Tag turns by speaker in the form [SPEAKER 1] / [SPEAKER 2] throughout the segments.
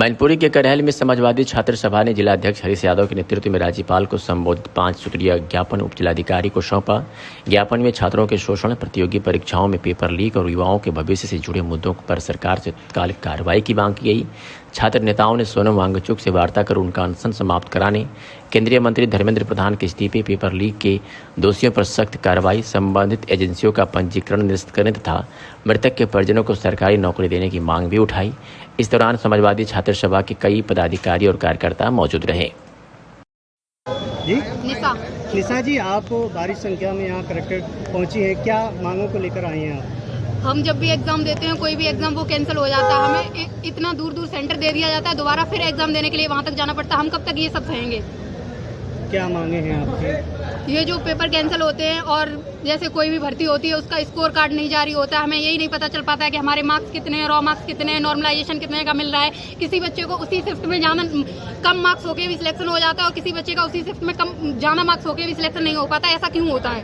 [SPEAKER 1] मैनपुरी के करहल में समाजवादी छात्र सभा ने जिलाध्यक्ष हरीश यादव के नेतृत्व में राज्यपाल को संबोधित 5 सूत्रीय ज्ञापन उप जिलाधिकारी को सौंपा। ज्ञापन में छात्रों के शोषण, प्रतियोगी परीक्षाओं में पेपर लीक और युवाओं के भविष्य से जुड़े मुद्दों पर सरकार से तत्कालिक कार्रवाई की मांग की गई। छात्र नेताओं ने सोनम वांगचुक से वार्ता कर उनका अनशन समाप्त कराने, केंद्रीय मंत्री धर्मेंद्र प्रधान के इस्तीफे, पेपर लीक के दोषियों पर सख्त कार्रवाई, संबंधित एजेंसियों का पंजीकरण निरस्त करने तथा मृतक के परिजनों को सरकारी नौकरी देने की मांग भी उठाई। इस दौरान समाजवादी छात्र सभा के कई पदाधिकारी और कार्यकर्ता मौजूद रहे।
[SPEAKER 2] जी निशा जी, आप भारी संख्या में यहाँ कलेक्टर पहुँची हैं, क्या मांगों को लेकर आई हैं आप?
[SPEAKER 3] हम जब भी एग्जाम देते हैं, कोई भी एग्जाम वो कैंसिल हो जाता है, हमें इतना दूर दूर सेंटर दे दिया जाता है, दोबारा फिर एग्जाम देने के लिए वहाँ तक जाना पड़ता है। हम कब तक ये सब सहेंगे?
[SPEAKER 2] क्या मांगे हैं आपकी?
[SPEAKER 3] ये जो पेपर कैंसिल होते हैं और जैसे कोई भी भर्ती होती है उसका स्कोर कार्ड नहीं जारी होता है, हमें यही नहीं पता चल पाता है कि हमारे मार्क्स कितने हैं, रॉ मार्क्स कितने हैं, नॉर्मलाइजेशन कितने का मिल रहा है। किसी बच्चे को उसी शिफ्ट में ज़्यादा कम मार्क्स होके भी सिलेक्शन हो जाता है और किसी बच्चे का उसी शिफ्ट में कम ज़्यादा मार्क्स होके भी सिलेक्शन नहीं हो पाता। ऐसा क्यों होता है?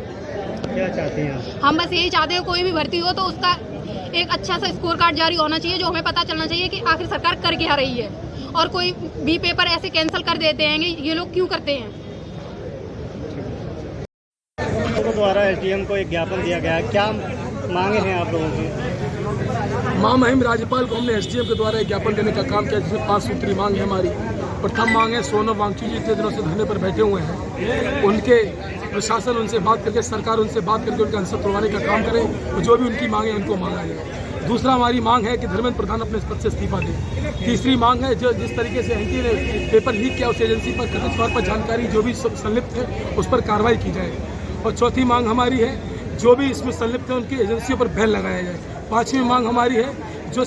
[SPEAKER 2] क्या चाहते हैं
[SPEAKER 3] हम बस यही चाहते हैं, कोई भी भर्ती हो तो उसका एक अच्छा सा स्कोर कार्ड जारी होना चाहिए, जो हमें पता चलना चाहिए कि आखिर सरकार कर क्या रही है। और कोई भी पेपर ऐसे कैंसिल कर देते हैं, ये लोग क्यों करते हैं?
[SPEAKER 2] द्वारा एसडीएम को एक ज्ञापन दिया गया है, क्या मांगे हैं आप लोगों की?
[SPEAKER 4] महामहिम राज्यपाल को हमने एसडीएम के द्वारा एक ज्ञापन देने का काम किया, जिसमें 5 सूत्री मांग है हमारी। प्रथम मांग है, सोनम वांगचुक जी इतने दिनों से धरने पर बैठे हुए हैं, उनके प्रशासन उनसे बात करके, सरकार उनसे बात करके उनका अनशन तोड़वाने का काम करे और जो भी उनकी मांग है उनको मांगा जाए। दूसरा हमारी मांग है कि धर्मेंद्र प्रधान अपने पद से इस्तीफा दें। तीसरी मांग है, जो जिस तरीके से एनटी ने पेपर लीक किया उस एजेंसी पर कथित तौर पर जानकारी जो भी संलिप्त है उस पर कार्रवाई की जाए। और चौथी मांग हमारी है, जो भी इसमें संलिप्त है उनकी एजेंसियों पर बैन लगाया जाए। पांचवी मांग हमारी है, जो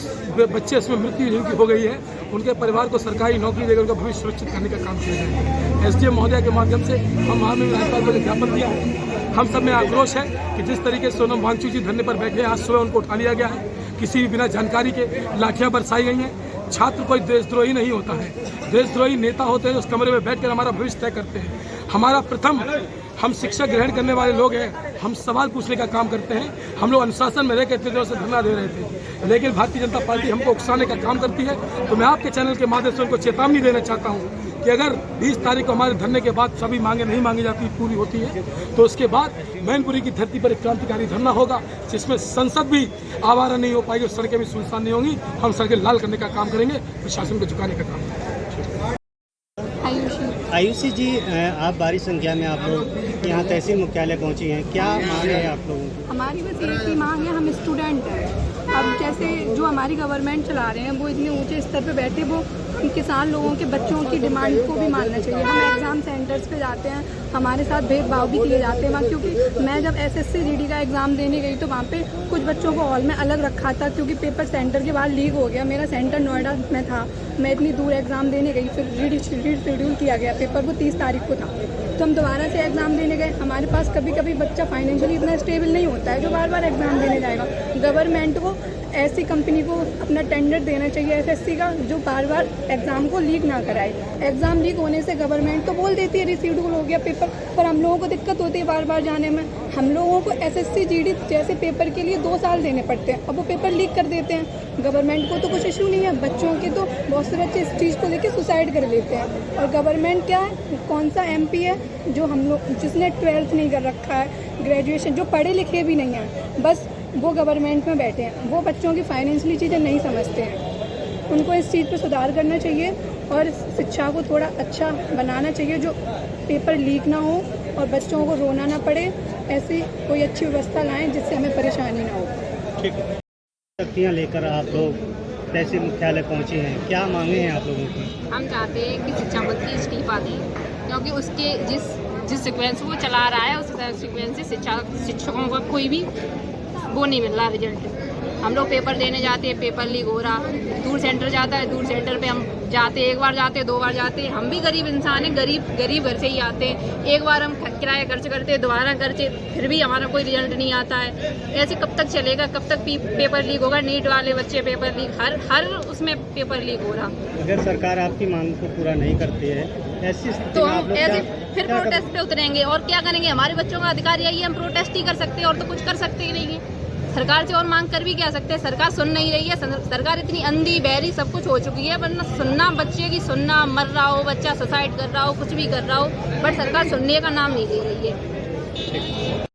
[SPEAKER 4] बच्चे इसमें मृत्यु जिनकी हो गई है उनके परिवार को सरकारी नौकरी देकर उनका भविष्य सुरक्षित करने का काम किया जाए। एसडीएम महोदय के माध्यम से हम महामहिम राज्यपाल को ज्ञापन दिया है। हम सब में आक्रोश है कि जिस तरीके से सोनम वांगचुक जी धरने पर बैठे, आज सुबह उनको उठा लिया गया है, किसी भी बिना जानकारी के लाठियां बरसाई गई हैं। छात्र कोई देशद्रोही नहीं होता है, देशद्रोही नेता होते हैं उस कमरे में बैठकर हमारा भविष्य तय करते हैं। हमारा प्रथम, हम शिक्षा ग्रहण करने वाले लोग हैं, हम सवाल पूछने का काम करते हैं। हम लोग अनुशासन में रहकर इतने दिनों से धरना दे रहे थे, लेकिन भारतीय जनता पार्टी हमको उकसाने का काम करती है। तो मैं आपके चैनल के माध्यम से उनको चेतावनी देना चाहता हूँ कि अगर 20 तारीख को हमारे धरने के बाद सभी मांगे नहीं मांगी जाती, पूरी होती है, तो उसके बाद मैनपुरी की धरती पर एक क्रांतिकारी धरना होगा, जिसमें संसद भी आवारा नहीं हो पाएगी और सड़कें भी सुनसान नहीं होंगी। हम सड़कें लाल करने का काम करेंगे, प्रशासन को झुकाने का काम करेंगे।
[SPEAKER 2] आयुषी जी, आप भारी संख्या में आप लोग यहाँ तहसील मुख्यालय पहुँची हैं, क्या मांग है आप लोगों की?
[SPEAKER 3] हमारी बस एक ही मांग है, हम स्टूडेंट हैं। अब जैसे जो हमारी गवर्नमेंट चला रहे हैं वो इतने ऊंचे स्तर पे बैठे, वो किसान लोगों के बच्चों की डिमांड को भी मानना चाहिए। हम एग्ज़ाम सेंटर्स पे जाते हैं, हमारे साथ भेदभाव भी किए जाते हैं वहाँ, क्योंकि मैं जब एसएससी जीडी का एग्ज़ाम देने गई तो वहाँ पे कुछ बच्चों को हॉल में अलग रखा था, क्योंकि पेपर सेंटर के बाद लीक हो गया। मेरा सेंटर नोएडा में था, मैं इतनी दूर एग्ज़ाम देने गई, फिर रीशेड्यूल किया गया पेपर, वो 30 तारीख को था। तो हम दोबारा से एग्ज़ाम देने गए। हमारे पास कभी कभी बच्चा फाइनेंशियली इतना स्टेबल नहीं होता है जो बार बार एग्ज़ाम देने जाएगा। गवर्नमेंट को ऐसी कंपनी को अपना टेंडर देना चाहिए एसएससी का, जो बार बार एग्ज़ाम को लीक ना कराए। एग्ज़ाम लीक होने से गवर्नमेंट तो बोल देती है रीशेड्यूल हो गया पेपर, पर हम लोगों को दिक्कत होती है बार बार जाने में। हम लोगों को एसएससी जीडी जैसे पेपर के लिए 2 साल देने पड़ते हैं, अब वो पेपर लीक कर देते हैं। गवर्नमेंट को तो कुछ इशू नहीं है, बच्चों के तो बहुत से बच्चे इस चीज़ को लेकर सुसाइड कर लेते हैं। और गवर्नमेंट क्या है, कौन सा एमपी है जो हम लोग, जिसने 12th नहीं कर रखा है, ग्रेजुएशन, जो पढ़े लिखे भी नहीं हैं, बस वो गवर्नमेंट में बैठे हैं, वो बच्चों की फाइनेंशियली चीज़ें नहीं समझते हैं। उनको इस चीज़ पर सुधार करना चाहिए और शिक्षा को थोड़ा अच्छा बनाना चाहिए, जो पेपर लीक ना हो और बच्चों को रोना ना पड़े। ऐसी कोई अच्छी व्यवस्था लाएं जिससे हमें परेशानी ना हो।
[SPEAKER 2] ठीक है, शक्तियाँ लेकर आप लोग तहसील मुख्यालय पहुँचे हैं, क्या मांगे हैं आप लोगों की?
[SPEAKER 5] हम चाहते हैं कि शिक्षा मंत्री इस्तीफा दें, क्योंकि उसके जिस सीक्वेंस वो चला रहा है उस सीक्वेंस से शिक्षकों को कोई भी वो नहीं मिल रहा रिजल्ट। हम लोग पेपर देने जाते हैं, पेपर लीक हो रहा, दूर सेंटर जाता है, दूर सेंटर पे हम जाते, एक बार जाते, 2 बार जाते। हम भी गरीब इंसान हैं, गरीब घर से ही आते हैं। एक बार हम किराया खर्च करते, दोबारा खर्चे, फिर भी हमारा कोई रिजल्ट नहीं आता है। ऐसे कब तक चलेगा, कब तक पेपर लीक होगा? नीट वाले बच्चे पेपर लीक, हर उसमें पेपर लीक हो रहा।
[SPEAKER 2] अगर सरकार आपकी मांग को पूरा नहीं करती है ऐसी
[SPEAKER 5] तो हम ऐसे फिर प्रोटेस्ट पे उतरेंगे और क्या करेंगे? हमारे बच्चों का अधिकार यही है, हम प्रोटेस्ट ही कर सकते हैं और तो कुछ कर सकते ही नहीं है। सरकार से और मांग कर भी क्या सकते हैं। सरकार सुन नहीं रही है। सरकार इतनी अंधी बहरी सब कुछ हो चुकी है, वरना सुनना बच्चे की सुनना, मर रहा हो बच्चा, सुसाइड कर रहा हो, कुछ भी कर रहा हो, बट सरकार सुनने का नाम नहीं ले रही है।